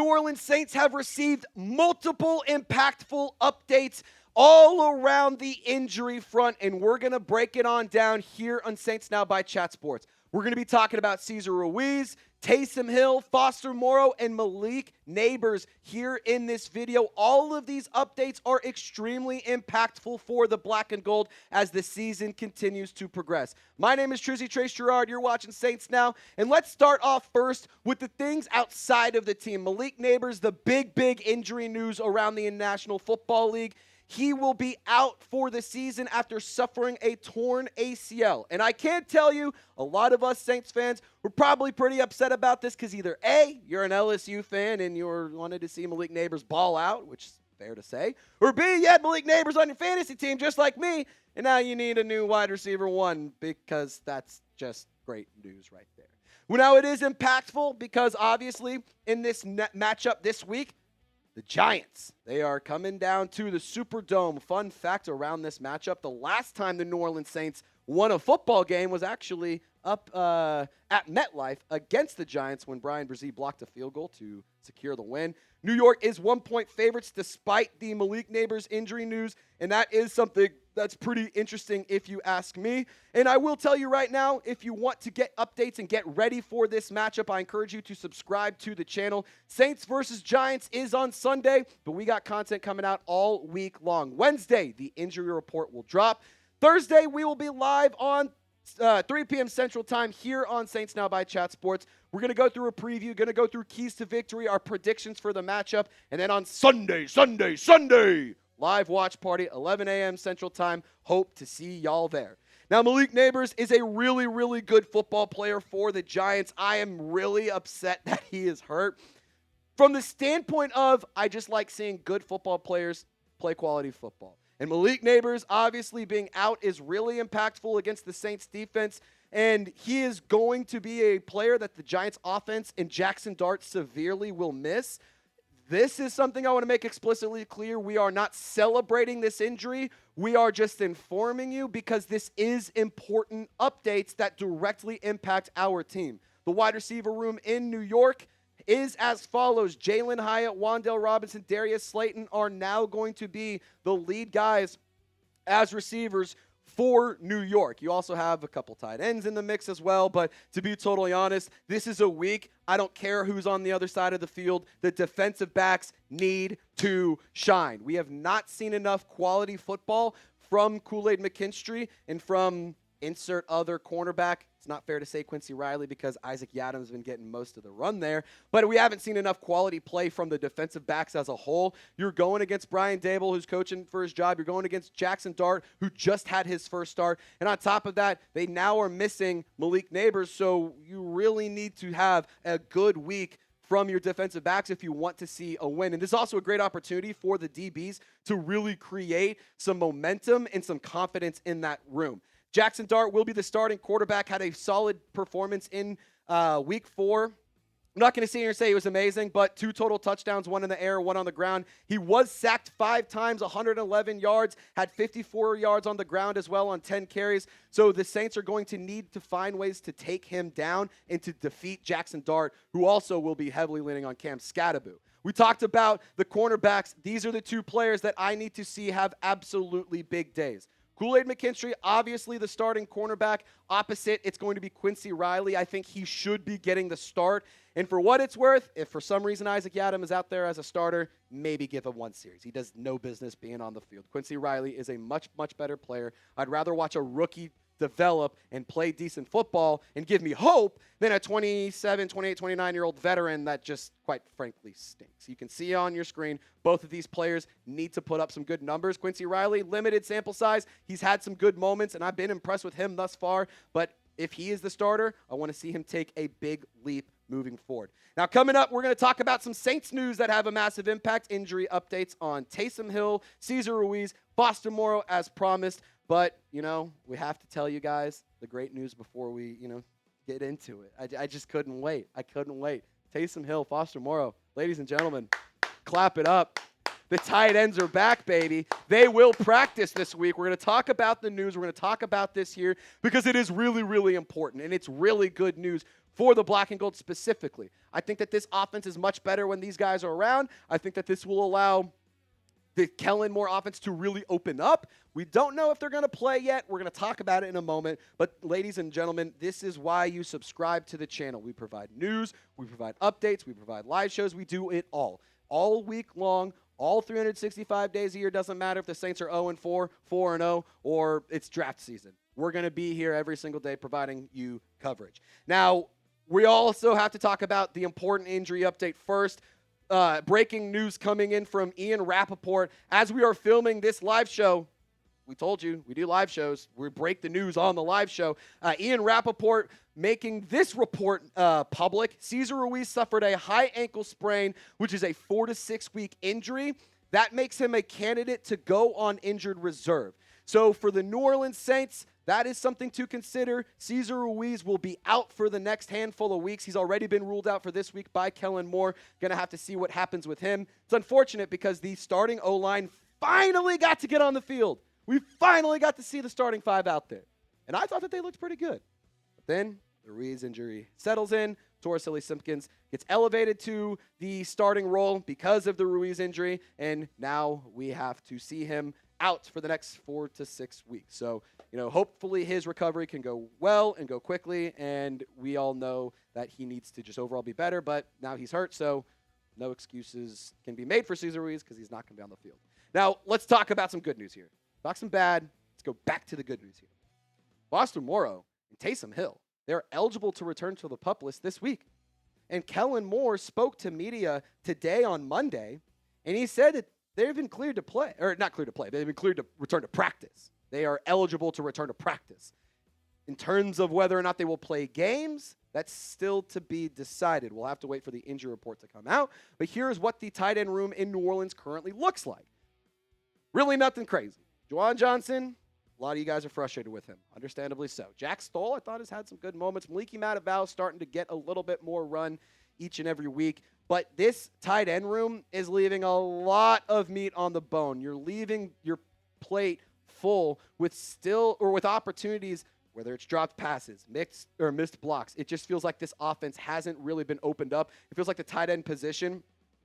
Orleans Saints have received multiple impactful updates all around the injury front, and we're going to break it on down here on Saints Now by Chat Sports. We're going to be talking about Cesar Ruiz, Taysom Hill, Foster Moreau, and Malik Nabers here in this video. All of these updates are extremely impactful for the black and gold as the season continues to progress. My name is Trizzy Trace Girouard. You're watching Saints Now. And let's start off first with the things outside of the team. Malik Nabers, the big injury news around the National Football League. He will be out for the season after suffering a torn ACL. And I can't tell you, a lot of us Saints fans were probably pretty upset about this because either A, you're an LSU fan and you wanted to see Malik Nabers ball out, which is fair to say, or B, you had Malik Nabers on your fantasy team just like me, and now you need a new wide receiver one because that's just great news right there. Well, now it is impactful because obviously in this matchup this week, the Giants, they are coming down to the Superdome. Fun fact around this matchup, the last time the New Orleans Saints won a football game was actually up at MetLife against the Giants when Brian Brzee blocked a field goal to secure the win. New York is 1-point favorites despite the Malik Nabers injury news, and that is something that's pretty interesting if you ask me. And I will tell you right now, if you want to get updates and get ready for this matchup, I encourage you to subscribe to the channel. Saints versus Giants is on Sunday, but we got content coming out all week long. Wednesday, the injury report will drop. Thursday, we will be live on 3 p.m. Central Time here on Saints Now by Chat Sports. We're going to go through a preview, going to go through keys to victory, our predictions for the matchup, and then on Sunday, live watch party, 11 a.m. Central Time. Hope to see y'all there. Now, Malik Nabers is a really good football player for the Giants. I am really upset that he is hurt. From the standpoint of, I just like seeing good football players play quality football. And Malik Nabers, obviously being out, is really impactful against the Saints defense. And he is going to be a player that the Giants offense and Jaxson Dart severely will miss. This is something I want to make explicitly clear. We are not celebrating this injury. We are just informing you because this is important updates that directly impact our team. The wide receiver room in New York is as follows. Jalen Hyatt, Wan'Dale Robinson, Darius Slayton are now going to be the lead guys as receivers for New York. You also have a couple tight ends in the mix as well, but to be totally honest, this is a week. I don't care who's on the other side of the field. The defensive backs need to shine. We have not seen enough quality football from Kool-Aid McKinstry and from insert other cornerback. It's not fair to say Quincy Riley because Isaac Yadam's been getting most of the run there. But we haven't seen enough quality play from the defensive backs as a whole. You're going against Brian Dable, who's coaching for his job. You're going against Jaxson Dart, who just had his first start. And on top of that, they now are missing Malik Nabers. So you really need to have a good week from your defensive backs if you want to see a win. And this is also a great opportunity for the DBs to really create some momentum and some confidence in that room. Jaxson Dart will be the starting quarterback, had a solid performance in week 4. I'm not going to sit here and say he was amazing, but 2 total touchdowns, 1 in the air, 1 on the ground. He was sacked 5 times, 111 yards, had 54 yards on the ground as well on 10 carries. So the Saints are going to need to find ways to take him down and to defeat Jaxson Dart, who also will be heavily leaning on Skattebo. We talked about the cornerbacks. These are the 2 players that I need to see have absolutely big days. Kool-Aid McKinstry, obviously the starting cornerback. Opposite, it's going to be Quincy Riley. I think he should be getting the start. And for what it's worth, if for some reason Isaac Yadam is out there as a starter, maybe give him 1 series. He does no business being on the field. Quincy Riley is a much better player. I'd rather watch a rookie develop and play decent football and give me hope than a 27, 28, 29-year-old veteran that just, quite frankly, stinks. You can see on your screen, both of these players need to put up some good numbers. Quincy Riley, limited sample size. He's had some good moments, and I've been impressed with him thus far. But if he is the starter, I want to see him take a big leap moving forward. Now, coming up, we're going to talk about some Saints news that have a massive impact. Injury updates on Taysom Hill, Cesar Ruiz, Foster Moreau, as promised. But, we have to tell you guys the great news before we, get into it. I just couldn't wait. Taysom Hill, Foster Moreau. Ladies and gentlemen, clap it up The tight ends are back, baby. They will practice this week. We're going to talk about the news. We're going to talk about this here because it is really, really important, and it's really good news for the black and gold specifically. I think that this offense is much better when these guys are around. I think that this will allow the Kellen Moore offense to really open up. We don't know if they're going to play yet. We're going to talk about it in a moment. But ladies and gentlemen, this is why you subscribe to the channel. We provide news, we provide updates, we provide live shows. We do it all week long, all 365 days a year. Doesn't matter if the Saints are 0-4, 4-0, or it's draft season. We're going to be here every single day providing you coverage. Now, we also have to talk about the important injury update first. Breaking news coming in from Ian Rappaport. As we are filming this live show, we told you, we do live shows. We break the news on the live show. Ian Rappaport making this report public. Cesar Ruiz suffered a high ankle sprain, which is a 4 to 6 week injury. That makes him a candidate to go on injured reserve. So for the New Orleans Saints, that is something to consider. Cesar Ruiz will be out for the next handful of weeks. He's already been ruled out for this week by Kellen Moore. Going to have to see what happens with him. It's unfortunate because the starting O-line finally got to get on the field. We finally got to see the starting five out there. And I thought that they looked pretty good. But then the Ruiz injury settles in. Torricelli Simpkins gets elevated to the starting role because of the Ruiz injury. And now we have to see him out for the next 4 to 6 weeks. So, hopefully his recovery can go well and go quickly, and we all know that he needs to just overall be better, but now he's hurt, so no excuses can be made for Cesar Ruiz because he's not going to be on the field. Now, let's talk about some good news here. Talk some bad. Let's go back to the good news here. Foster Moreau and Taysom Hill, they're eligible to return to the PUP list this week. And Kellen Moore spoke to media today on Monday, and he said that they've been cleared to play, or not cleared to play, they've been cleared to return to practice. They are eligible to return to practice. In terms of whether or not they will play games, that's still to be decided. We'll have to wait for the injury report to come out. But here's what the tight end room in New Orleans currently looks like. Really nothing crazy. Juwan Johnson, a lot of you guys are frustrated with him, understandably so. Jack Stoll, I thought, has had some good moments. Malik Mataval starting to get a little bit more run each and every week. But this tight end room is leaving a lot of meat on the bone. You're leaving your plate full with opportunities, whether it's dropped passes, missed blocks. It just feels like this offense hasn't really been opened up. It feels like the tight end position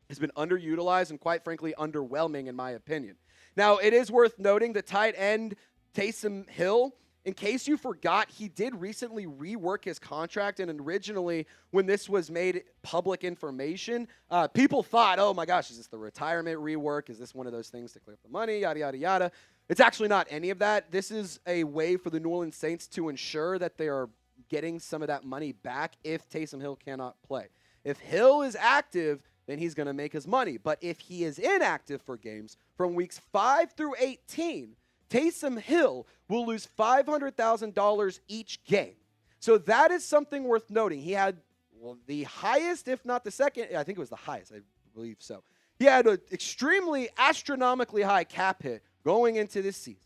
has been underutilized and, quite frankly, underwhelming in my opinion. Now, it is worth noting the tight end Taysom Hill, in case you forgot, he did recently rework his contract, and originally when this was made public information, people thought, oh my gosh, is this the retirement rework? Is this one of those things to clear up the money, yada, yada, yada. It's actually not any of that. This is a way for the New Orleans Saints to ensure that they are getting some of that money back if Taysom Hill cannot play. If Hill is active, then he's going to make his money. But if he is inactive for games from weeks 5 through 18, Taysom Hill will lose $500,000 each game. So that is something worth noting. He had the highest, if not the second, I think it was the highest, I believe so. He had an extremely astronomically high cap hit going into this season.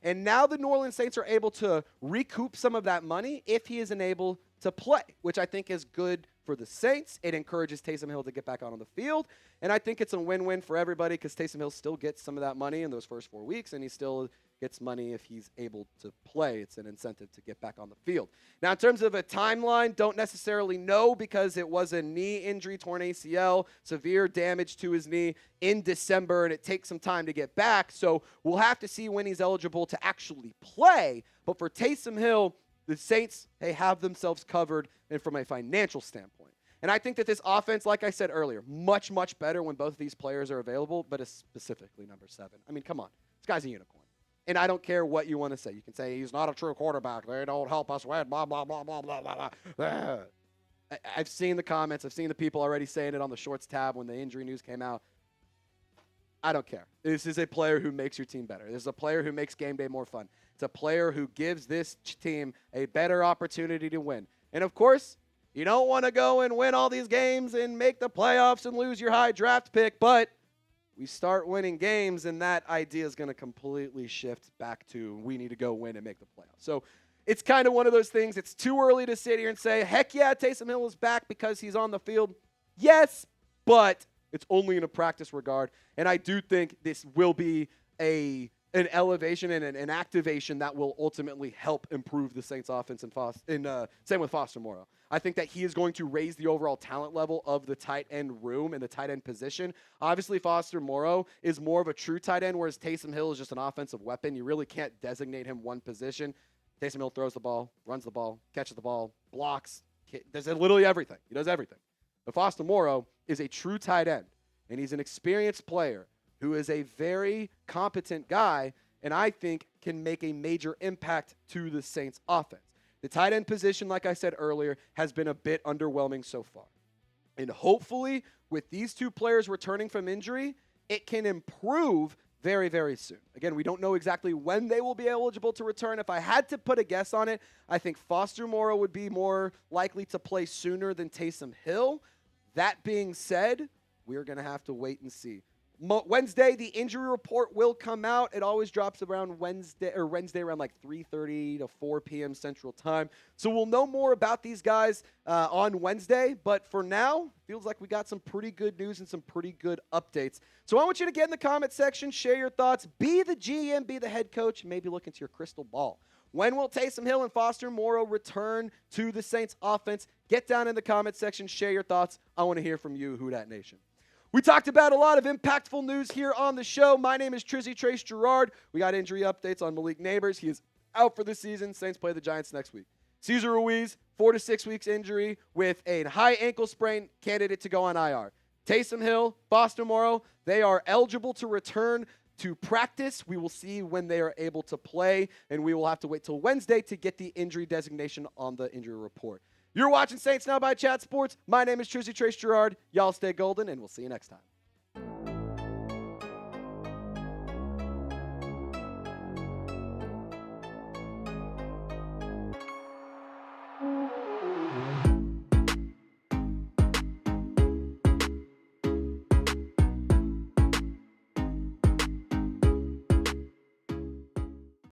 And now the New Orleans Saints are able to recoup some of that money if he is unable to play, which I think is good for the Saints. It encourages Taysom Hill to get back on the field. And I think it's a win-win for everybody because Taysom Hill still gets some of that money in those first 4 weeks, and he still gets money if he's able to play. It's an incentive to get back on the field. Now, in terms of a timeline, don't necessarily know because it was a knee injury, torn ACL, severe damage to his knee in December, and it takes some time to get back. So we'll have to see when he's eligible to actually play. But for Taysom Hill, the Saints, they have themselves covered and from a financial standpoint. And I think that this offense, like I said earlier, much, much better when both of these players are available, but it's specifically number 7. I mean, come on. This guy's a unicorn. And I don't care what you want to say. You can say he's not a true quarterback. They don't help us win, blah, blah, blah, blah, blah, blah, blah. I've seen the comments. I've seen the people already saying it on the Shorts tab when the injury news came out. I don't care. This is a player who makes your team better. This is a player who makes game day more fun. It's a player who gives this team a better opportunity to win. And, of course, you don't want to go and win all these games and make the playoffs and lose your high draft pick, but we start winning games, and that idea is going to completely shift back to we need to go win and make the playoffs. So it's kind of one of those things. It's too early to sit here and say, heck yeah, Taysom Hill is back because he's on the field. Yes, but It's only in a practice regard. And I do think this will be an elevation and an activation that will ultimately help improve the Saints offense same with Foster Moreau. I think that he is going to raise the overall talent level of the tight end room and the tight end position. Obviously, Foster Moreau is more of a true tight end, whereas Taysom Hill is just an offensive weapon. You really can't designate him one position. Taysom Hill throws the ball, runs the ball, catches the ball, blocks, does literally everything. He does everything. But Foster Moreau is a true tight end, and he's an experienced player who is a very competent guy, and I think can make a major impact to the Saints offense. The tight end position, like I said earlier, has been a bit underwhelming so far. And hopefully, with these two players returning from injury, it can improve very, very soon. Again, we don't know exactly when they will be eligible to return. If I had to put a guess on it, I think Foster Moreau would be more likely to play sooner than Taysom Hill. That being said, we're going to have to wait and see. Wednesday, the injury report will come out. It always drops around Wednesday around like 3:30 to 4 p.m. Central Time. So we'll know more about these guys on Wednesday. But for now, feels like we got some pretty good news and some pretty good updates. So I want you to get in the comment section, share your thoughts, be the GM, be the head coach, and maybe look into your crystal ball. When will Taysom Hill and Foster Moreau return to the Saints offense? Get down in the comment section, share your thoughts. I want to hear from you, Who Dat Nation. We talked about a lot of impactful news here on the show. My name is Trizzy Trace Girouard. We got injury updates on Malik Nabers. He is out for the season. Saints play the Giants next week. Cesar Ruiz, 4 to 6 weeks injury with a high ankle sprain, candidate to go on IR. Taysom Hill, Foster Moreau, they are eligible to return to practice. We will see when they are able to play, and we will have to wait till Wednesday to get the injury designation on the injury report. You're watching Saints Now by Chat Sports. My name is Trizzy Trace Girouard. Y'all stay golden, and we'll see you next time.